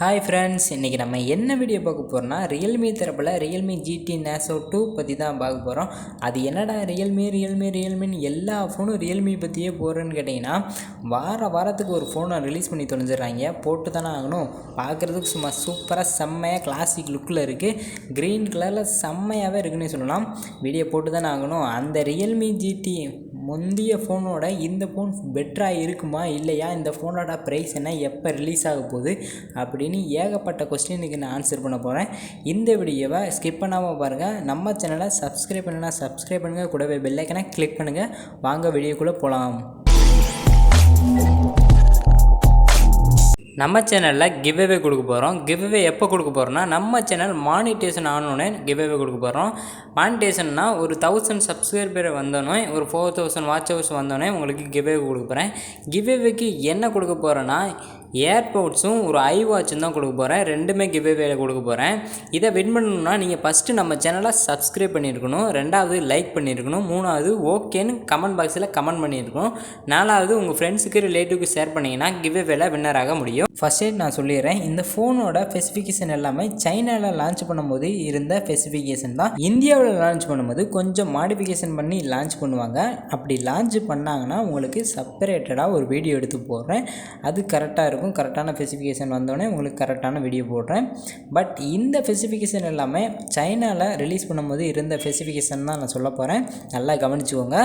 Hi friends, இன்றைக்கி நம்ம என்ன வீடியோ பார்க்க போகிறோம்னா Realme தரப்பில் Realme GT Neo 2 பற்றி தான் பார்க்க போகிறோம். அது என்னடா ரியல்மின்னு எல்லா ஃபோனும் Realme பற்றியே போகிறேன்னு கேட்டிங்கன்னா, வாரத்துக்கு ஒரு ஃபோனை ரிலீஸ் பண்ணி தொலைஞ்சிட்றாங்க. போட்டு தானே ஆகணும். பார்க்குறதுக்கு சும்மா சூப்பராக செம்மையாக கிளாசிக் லுக்கில் இருக்குது. க்ரீன் கலரில் செம்மையாகவே இருக்குன்னு சொல்லலாம். வீடியோ போட்டு தானே ஆகணும். அந்த Realme GT முந்தைய ஃபோனோட இந்த ஃபோன் பெட்டராக இருக்குமா இல்லையா, இந்த ஃபோனோட ப்ரைஸ் என்ன, எப்போ ரிலீஸ் ஆக போகுது அப்படின்னு ஏகப்பட்ட கொஸ்டினுக்கு நான் ஆன்சர் பண்ண போகிறேன். இந்த வீடியோவை ஸ்கிப் பண்ணாமல் பாருங்கள். நம்ம சேனலை சப்ஸ்கிரைப் பண்ணலைன்னா சப்ஸ்கிரைப் பண்ணுங்கள், கூடவே பெல் ஐக்கனை கிளிக் பண்ணுங்கள். வாங்க வீடியோக்குள்ளே போகலாம். நம்ம சேனலில் கிவ்அவே கொடுக்க போகிறோம். கிவ்அவே எப்போ கொடுக்க போகிறோம்னா, நம்ம சேனல் மானிட்டேஷன் ஆனோடனே கிவ்அவே கொடுக்க போகிறோம். மானிட்டேஷன்னா ஒரு 1000 சப்ஸ்கிரைபர் வந்தோடனே, ஒரு 4000 வாட்ச் ஹவர்ஸ் வந்தோடனே உங்களுக்கு கிவ்அவே கொடுக்க போகிறேன். கிவ்அவேக்கு என்ன கொடுக்க போகிறேன்னா, ஏர்போட்ஸும் ஒரு ஐவாட்சும் தான் கொடுக்க போகிறேன். ரெண்டுமே கிவ்அவேல கொடுக்க போகிறேன். இதை வின் பண்ணணும்னா நீங்கள் ஃபஸ்ட்டு நம்ம சேனலை சப்ஸ்கிரைப் பண்ணியிருக்கணும், 2வது லைக் பண்ணியிருக்கணும், 3வது ஓகேன்னு கமெண்ட் பாக்ஸில் கமெண்ட் பண்ணியிருக்கணும், 4வது உங்கள் ஃப்ரெண்ட்ஸுக்கு ரிலேட்டிவ்க்கு ஷேர் பண்ணிங்கன்னா கிவ்அவேல வின்னர் ஆக முடியும். ஃபஸ்ட்டே நான் சொல்லிடுறேன், இந்த ஃபோனோட ஸ்பெசிஃபிகேஷன் எல்லாமே சைனாவில் லான்ச் பண்ணும்போது இருந்த ஸ்பெசிஃபிகேஷன் தான். இந்தியாவில் லான்ச் பண்ணும்போது கொஞ்சம் மாடிஃபிகேஷன் பண்ணி லான்ச் பண்ணுவாங்க. அப்படி லான்ச் பண்ணாங்கன்னா உங்களுக்கு செப்பரேட்டடாக ஒரு வீடியோ எடுத்து போடுறேன். அது கரெக்டாக இருக்கும். கரெக்டான ஸ்பெசிஃபிகேஷன் வந்தோடனே உங்களுக்கு கரெக்டான வீடியோ போடுறேன். பட் இந்த ஸ்பெசிஃபிகேஷன் எல்லாமே சைனாவில் ரிலீஸ் பண்ணும்போது இருந்த ஸ்பெசிஃபிகேஷன் தான் நான் சொல்ல போகிறேன். நல்லா கவனிச்சுக்கோங்க.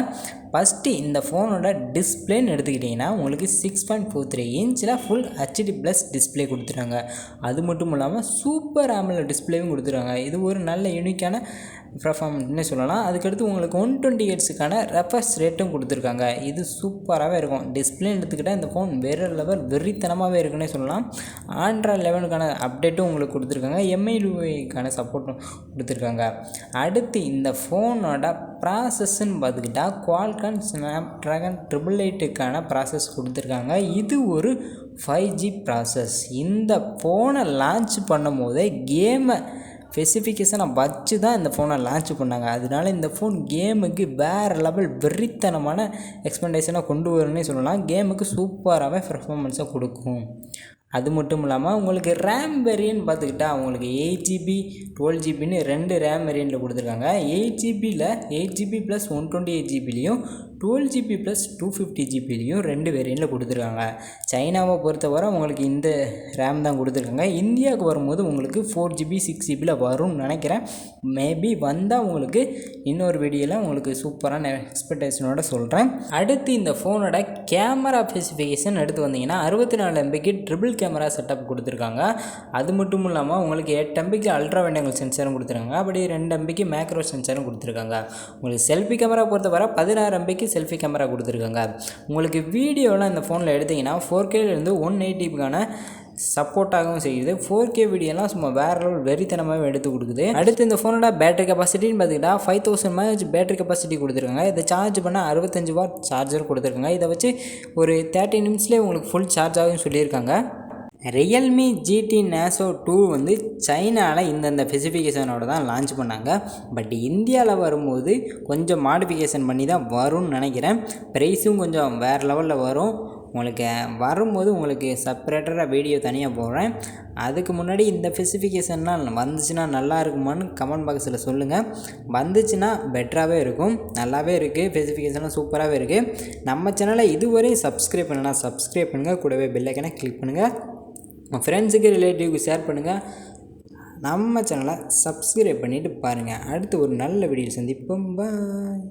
ஃபஸ்ட்டு இந்த ஃபோனோட டிஸ்பிளேன்னு எடுத்துக்கிட்டிங்கன்னா உங்களுக்கு 6.43 இன்ச்சில் ஃபுல் HD ப்ளஸ் டிஸ்பிளே கொடுத்துருக்காங்க. அது மட்டும் இல்லாமல் சூப்பர் AMOLED டிஸ்பிளேவும் கொடுத்துருக்காங்க. இது ஒரு நல்ல யூனிக்கான பர்ஃபார்மன்ஸ்னே சொல்லலாம். அதுக்கடுத்து உங்களுக்கு 120 ஹெர்ட்ஸுக்கான ரெஃப்ரெஷ் ரேட்டும் கொடுத்துருக்காங்க. இது சூப்பராகவே இருக்கும். டிஸ்பிளே எடுத்துக்கிட்டால் இந்த ஃபோன் வேறு லெவல் வெறித்தனமாகவே இருக்குன்னே சொல்லலாம். ஆண்ட்ராய்ட் 11க்கான அப்டேட்டும் உங்களுக்கு கொடுத்துருக்காங்க. MIUIக்கான சப்போர்ட்டும் கொடுத்துருக்காங்க. அடுத்து இந்த ஃபோனோட ப்ராசஸ்ன்னு பார்த்துக்கிட்டா Qualcomm Snapdragon 888க்கான ப்ராசஸ் கொடுத்துருக்காங்க. இது ஒரு 5G ப்ராசஸ். இந்த ஃபோனை லான்ச் பண்ணும் போதே கேமை ஸ்பெசிஃபிகேஷனை வச்சு தான் இந்த ஃபோனை லான்ச் பண்ணாங்க. அதனால இந்த ஃபோன் கேமுக்கு வேறு லெவல் வெறித்தனமான எக்ஸ்பெக்டேஷனை கொண்டு வரும்னே சொல்லலாம். கேமுக்கு சூப்பராகவே பர்ஃபார்மன்ஸை கொடுக்கும். அது மட்டும் இல்லாமல் உங்களுக்கு ரேம் வேரியன்ட் பார்த்துக்கிட்டா உங்களுக்கு 8GB 12GBன்னு 2 ரேம் வேரியண்ட்டில் கொடுத்துருக்காங்க. 8GB ப்ளஸ் 128GBலையும் 12GB ப்ளஸ் 250GBலையும் 2 வேரியண்ட்டில் கொடுத்துருக்காங்க. சைனாவை பொறுத்தவரை உங்களுக்கு இந்த ரேம் தான் கொடுத்துருக்காங்க. இந்தியாவுக்கு வரும்போது உங்களுக்கு 4GB 6GBயில் வரும்னு நினைக்கிறேன். மேபி வந்தால் உங்களுக்கு இன்னொரு வீடியோவில் உங்களுக்கு சூப்பரான எக்ஸ்பெக்டேஷனோட சொல்கிறேன். அடுத்து இந்த ஃபோனோட கேமரா ஸ்பெசிஃபிகேஷன் எடுத்து வந்தீங்கன்னா 64 MBக்கு ட்ரிபிள் கேமரா செட்டப் கொடுத்துருக்காங்க. அது மட்டும் இல்லாமல் உங்களுக்கு 8 MBக்கு அல்ட்ரா வைட் ஆங்கிள் சென்சாரும் கொடுத்துருக்காங்க. அப்படி 2 MBக்கு மேக்ரோ சென்சாரும் கொடுத்துருக்காங்க. உங்களுக்கு செல்ஃபி கேமரா பொறுத்தவரை 16 MBக்கு செல்ஃபி கேமரா கொடுத்துருக்காங்க. உங்களுக்கு வீடியோலாம் இந்த ஃபோனில் எடுத்திங்கன்னா 4Kலேருந்து 180க்கான சப்போர்ட்டாகவும் செய்யுது. 4K வீடியோலாம் சும்மா வேறு லெவல் வெறித்தனமாகவே எடுத்து கொடுக்குது. அடுத்து இந்த ஃபோனோட பேட்டரி கெப்பாசிட்டின்னு பார்த்துக்கிட்டா 5000 mAh பேட்டரி கெப்பாசிட்டி கொடுத்துருக்காங்க. இதை சார்ஜ் பண்ண 65 வாட் சார்ஜர் கொடுத்துருக்காங்க. இதை வச்சு ஒரு 30 நிமிஷத்துலேயே உங்களுக்கு ஃபுல் சார்ஜ் ஆகும் சொல்லியிருக்காங்க. Realme GT Neo 2 வந்து சைனாவில் இந்தந்த ஸ்பெசிஃபிகேஷனோட தான் லான்ச் பண்ணாங்க. பட் இந்தியாவில் வரும்போது கொஞ்சம் மாடிஃபிகேஷன் பண்ணி தான் வரும்னு நினைக்கிறேன். ப்ரைஸும் கொஞ்சம் வேறு லெவலில் வரும். உங்களுக்கு வரும்போது உங்களுக்கு செப்பரேட்டராக வீடியோ தனியாக போடுறேன். அதுக்கு முன்னாடி இந்த ஸ்பெசிஃபிகேஷன்லாம் வந்துச்சுன்னா நல்லா இருக்குமான்னு கமெண்ட் பாக்ஸில் சொல்லுங்கள். வந்துச்சுன்னா பெட்டராகவே இருக்கும். நல்லாவே இருக்குது. ஸ்பெசிஃபிகேஷன்லாம் சூப்பராகவே இருக்குது. நம்ம சேனலை இதுவரை சப்ஸ்கிரைப் பண்ணலாம், சப்ஸ்கிரைப் பண்ணுங்கள், கூடவே பெல் ஐக்கனை கிளிக் பண்ணுங்கள். உங்கள் ஃப்ரெண்ட்ஸுக்கு ரிலேட்டிவ்க்கு ஷேர் பண்ணுங்கள். நம்ம சேனலை சப்ஸ்கிரைப் பண்ணிவிட்டு பாருங்கள். அடுத்து ஒரு நல்ல வீடியோ சந்திப்போம். பாய்.